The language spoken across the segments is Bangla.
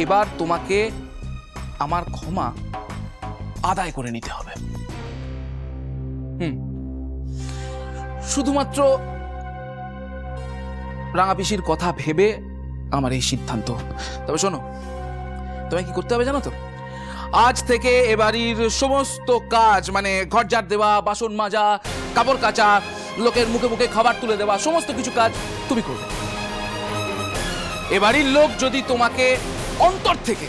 এবার তোমাকে আমার ক্ষমা আদায় করে নিতে হবে। শুধুমাত্র রাঙা পিসির কথা ভেবে আমার এই সিদ্ধান্ত। তবে শোনো, তোমায় কি করতে হবে জানো তো? আজ থেকে এ বাড়ির সমস্ত কাজ, মানে ঘর ঝাড় দেওয়া, বাসন মাজা, কাপড় কাচা, লোকের মুখে মুখে খাবার তুলে দেওয়া, সমস্ত কিছু কাজ তুমি করবে। এ বাড়ির লোক যদি তোমাকে অন্তর থেকে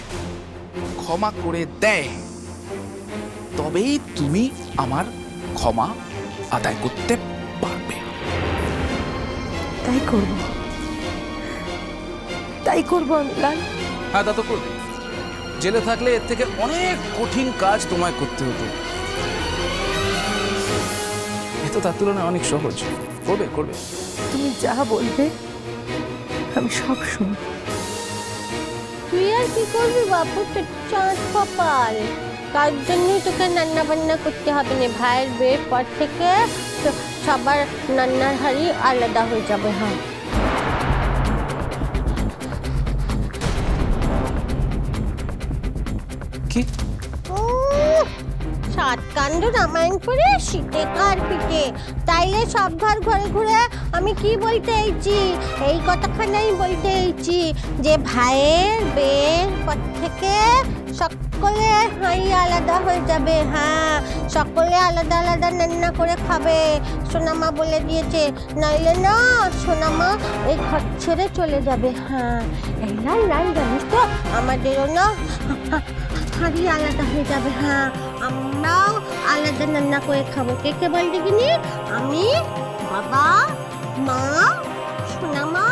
ক্ষমা করে দেয়, তবেই তুমি আমার ক্ষমা আদায় করতে পারবে। তাই করব, তাই করব লাল। হ্যাঁ, তা তো করবে। জেলে থাকলে এর থেকে অনেক কঠিন কাজ তোমায় করতে হতো, এ তো তার তুলনায় অনেক সহজ। করবে করবে। তুমি যা বলবে আমি সব শুনব। তুই আর কি করবি বাপু, তোর চাঁদ কপাল। কার জন্যই তোকে রান্না বান্না করতে হবে না। ভাইয়ের বিয়ের পর থেকে সবার রান্নার হাড়ি আলাদা হয়ে যাবে। হ্যাঁ, কি সাত কাণ্ড রামায়ণ পড়ে শীতে কার পিঠে। তাইলে সব ঘর ঘরে ঘুরে আমি কি বলতে এইছি, এই কথাখানাই বলতে এইছি যে ভাইয়ের বিয়ের পর থেকে সকলে হাঁড়ি আলাদা হয়ে যাবে। হ্যাঁ, সকলে আলাদা আলাদা রান্না করে খাবে। সোনামা বলে দিয়েছে, নাইলে না সোনামা এই ঘর ছেড়ে চলে যাবে। হ্যাঁ, এই লাল লাল জানিস তো, আমাদেরও না হাঁড়ি আলাদা হয়ে যাবে। হ্যাঁ, আমরাও আলাদা রান্না করে খাবো। কে কে বল দেখিনি? আমি, বাবা, মা, সোনামা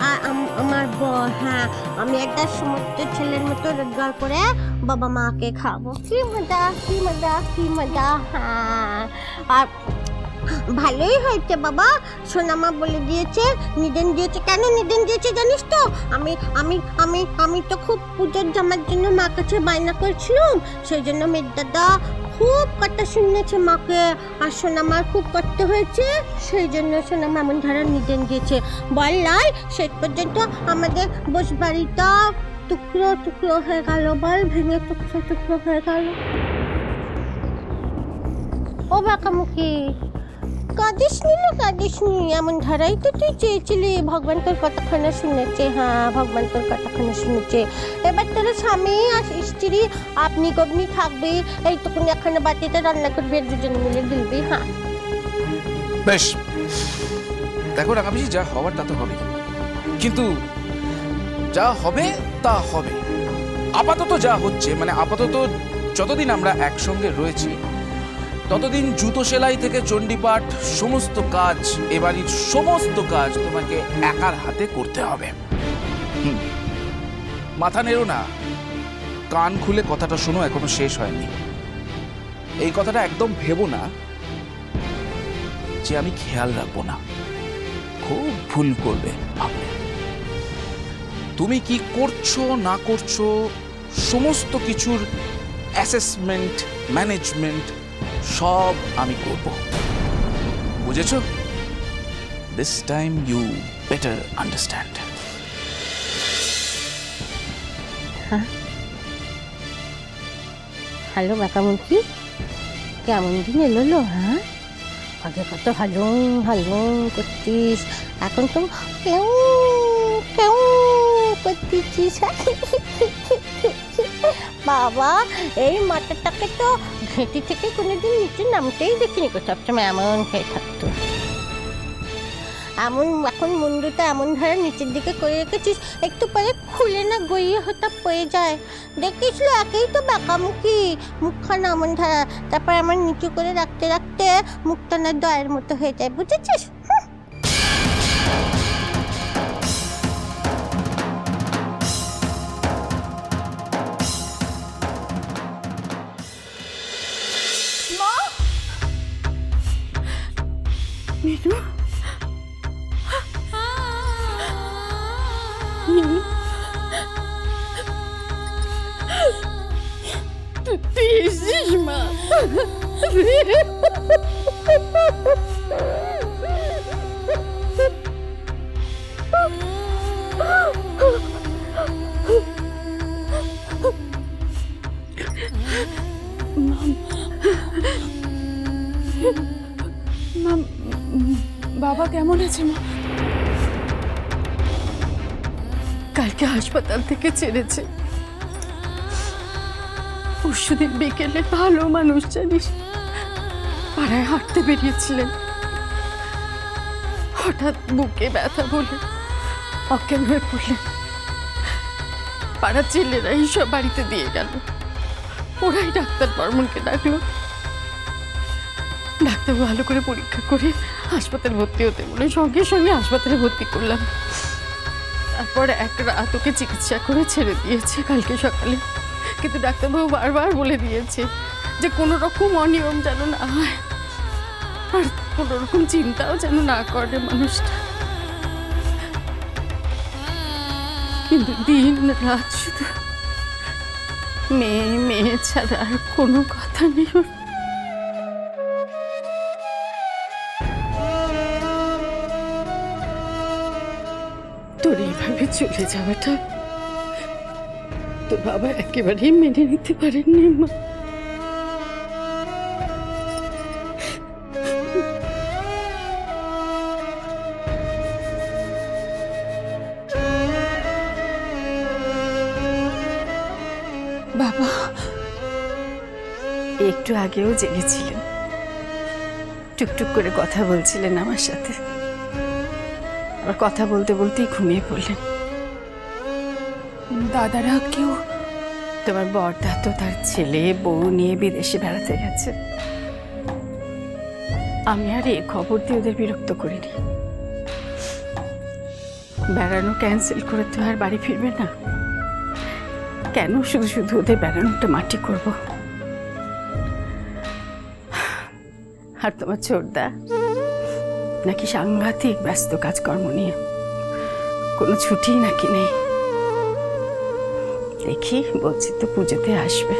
আর আমার বর। হ্যাঁ, আমি একটা সমস্ত ছেলের মতো রোজগার করে বাবা মাকে খাবো। কি মজা, কি মজা, কি মজা। হ্যাঁ, আর ভালোই হয়েছে বাবা। সোনামা বলে দিয়েছে, নিদেন দিয়েছে। কেন নিদেন দিয়েছে জানিস তো? আমি আমি আমি আমি তো খুব পুজোর জামার জন্য মা কাছে বায়না করছিলাম, সেই জন্য মেয়ের দাদা খুব কথা শুনেছে মাকে, আর সোনামার খুব কষ্ট হয়েছে, সেই জন্য সোনামা এমন ধারা নিদেন দিয়েছে। বল লাই, শেষ পর্যন্ত আমাদের বস বাড়িটা টুকরো টুকরো হয়ে গেল। বল, ভেঙে টুকরো টুকরো হয়ে গেল। ও বাঁকামুখী, কাঁদিস নি না, কাঁদিস নি। এমন ধারাই তো তুই চেয়েছিলি। ভগবান তোর কথাখানা শুনেছে। হ্যাঁ, ভগবান তোর কথাখানা শুনেছে। এবার তোর স্বামী আর স্ত্রী আপনি গগ্নি থাকবি। এইটুকুনি এখানে বাটিতে রান্না করবি, দুজনে মিলে গিলবি। হ্যাঁ, বেশ। দেখো রাঙা পিসি, যা হওয়ার তা তো হবে, কিন্তু যা হবে তা হবে। আপাতত যা হচ্ছে, মানে আপাতত যতদিন আমরা একসঙ্গে রয়েছি ততদিন জুতো সেলাই থেকে চণ্ডীপাঠ সমস্ত কাজ, এবাড়ির সমস্ত কাজ তোমাকে একার হাতে করতে হবে। মাথা নেড়ো না, কান খুলে কথাটা শোনো, এখনো শেষ হয়নি। এই কথাটা একদম ভেবো না যে আমি খেয়াল রাখবো না। খুব ভুল করবে ভাবলে। তুমি কি করছো না করছো সমস্ত কিছুর অ্যাসেসমেন্ট, ম্যানেজমেন্ট সব আমি করব, বুঝেছো? This time you better understand. Hello বাঁকামুখী, কেমন দিন এলো? হ্যাঁ, আগে কত ভালো ভালো করতিস, এখন তো কেউ কেউ করতেছিস। বাবা, এই মাথাটাকে তো ঘেঁটি থেকে কোনোদিন নিচে নামতেই দেখিনি। সবসময় এমন হয়ে থাকতো। এমন এখন মুন্ডুটা এমন ধারে নিচের দিকে করে রেখেছিস, একটু পরে খুলে না গড়িয়ে হঠাৎ পড়ে যায়। দেখিস একেই তো বাঁকামুখী, মুখখানা এমন ধারা, তারপর আমার নিচু করে রাখতে রাখতে মুখটা না দয়ের মতো হয়ে যায়, বুঝেছিস? মিনু, তুই এসেছিস মা? কেমন আছে মা? কালকে হাসপাতাল থেকে ছেড়েছে। পরশুদিন বিকেলে ভালো মানুষ জানিস পাড়ায় হাঁটতে বেরিয়েছিলেন, হঠাৎ বুকে ব্যথা বলে অজ্ঞান হয়ে পড়লেন। পাড়ার ছেলেরাই সব বাড়িতে দিয়ে গেল, ওরাই ডাক্তার বর্মনকে ডাকলো। ডাক্তার ভালো করে পরীক্ষা করে হাসপাতালে ভর্তি হতে বলে সঙ্গে সঙ্গে হাসপাতালে ভর্তি করলাম। তারপর এক রাত ওকে চিকিৎসা করে ছেড়ে দিয়েছে কালকে সকালে। কিন্তু ডাক্তারবাবু বারবার বলে দিয়েছে যে কোনো রকম অনিয়ম যেন না হয়, আর কোনো রকম চিন্তাও যেন না করে মানুষটা। কিন্তু দিন রাত শুধু মেয়ে মেয়ে ছাড়া আর কোনো কথা নেই ওর। তোর এইভাবে চলে যাওয়াটা তোর বাবা একেবারেই মেনে নিতে পারেননি মা। বাবা একটু আগেও জেগেছিলেন, টুকটুক করে কথা বলছিলেন আমার সাথে, আবার কথা বলতে বলতেই ঘুমিয়ে পড়লেন। দাদারা কেউ? তোমার বড়দা তো তার ছেলে বউ নিয়ে বিদেশে বেড়াতে গেছে। আমি আর এই খবর দিয়ে ওদের বিরক্ত করিনি। বেড়ানো ক্যান্সেল করে তো আর বাড়ি ফিরবে না, কেন শুধু শুধু ওদের বেড়ানোটা মাটি করব। আর তোমার ছোটদা নাকি সাংঘাতিক ব্যস্ত কাজকর্ম নিয়ে, কোনো ছুটি নাকি নেই। দেখি বলছি তো পুজোতে আসবে।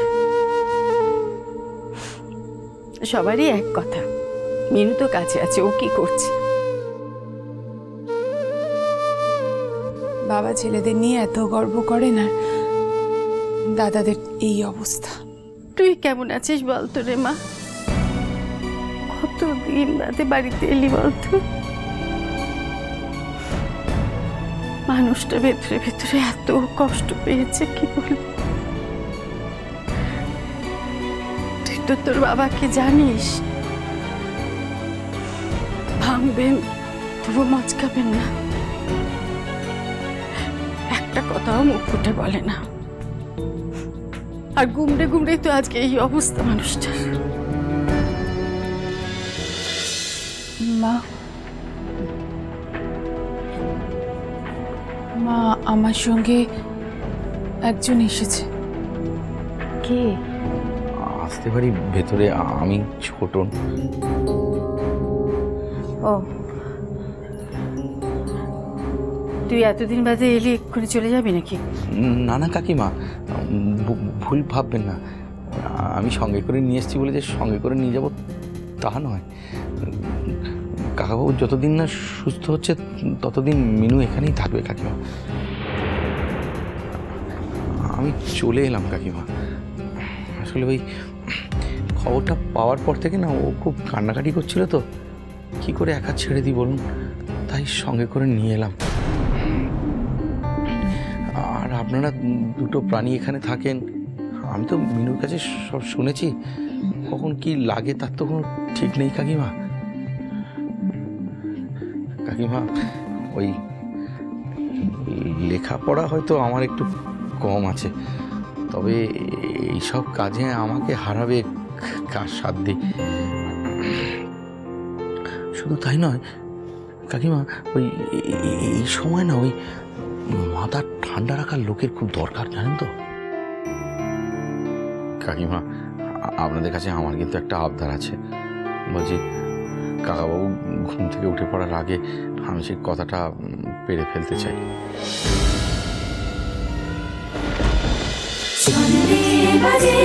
সবারই এক কথা, মিনু তো কাছে আছে, ও কি করছে? বাবা ছেলেদের নিয়ে এত গর্ব করেন আর দাদাদের এই অবস্থা। তুই কেমন আছিস বলতো রে মা? কতদিন বাদে বাড়িতে এলি বলতো? মানুষটা ভেতরে ভেতরে এত কষ্ট পেয়েছে কি বলবো। তুই তো তোর বাবাকে জানিস, ভাঙবেন তবু মচকাবেন না, একটা কথাও মুখ ফুটে বলে না। আর গুমড়ে গুমড়ে তো আজকে এই অবস্থা মানুষটার। মা মা আমার সঙ্গে একজন এসেছে। কে? আসতে পারি ভেতরে? আমি ছোটন। ও, তুই এতদিন বাদে এলি, এক্ষুনি চলে যাবি নাকি? না না কাকিমা, ভুল ভাববেন না। আমি সঙ্গে করে নিয়ে এসেছি বলে যে সঙ্গে করে নিয়ে যাব তা নয়। কাকাবাবু যতদিন না সুস্থ হচ্ছে ততদিন মিনু এখানেই থাকবে কাকিমা। আমি চলে এলাম কাকিমা। আসলে ওই খবরটা পাওয়ার পর থেকে না ও খুব কান্নাকাটি করছিল, তো কি করে একা ছেড়ে দিই বলুন, তাই সঙ্গে করে নিয়ে এলাম। আর আপনারা দুটো প্রাণী এখানে থাকেন, আমি তো মিনুর কাছে সব শুনেছি, কখন কি লাগে তার তো কোনো ঠিক নেই কাকিমা। কাকিমা ওই লেখাপড়া হয়তো আমার একটু কম আছে, তবে এইসব কাজে আমাকে হারাবে কার সাধ্যে। শুধু তাই নয় কাকিমা, ওই এই সময় না ওই মাথা ঠান্ডা রাখার লোকের খুব দরকার, জানেন তো কাকিমা। আপনাদের কাছে আমার কিন্তু একটা আবদার আছে। বলছি কাকাবাবু ঘুম থেকে উঠে পড়ার আগে আমি সেই কথাটা পেরে ফেলতে চাই। বাজে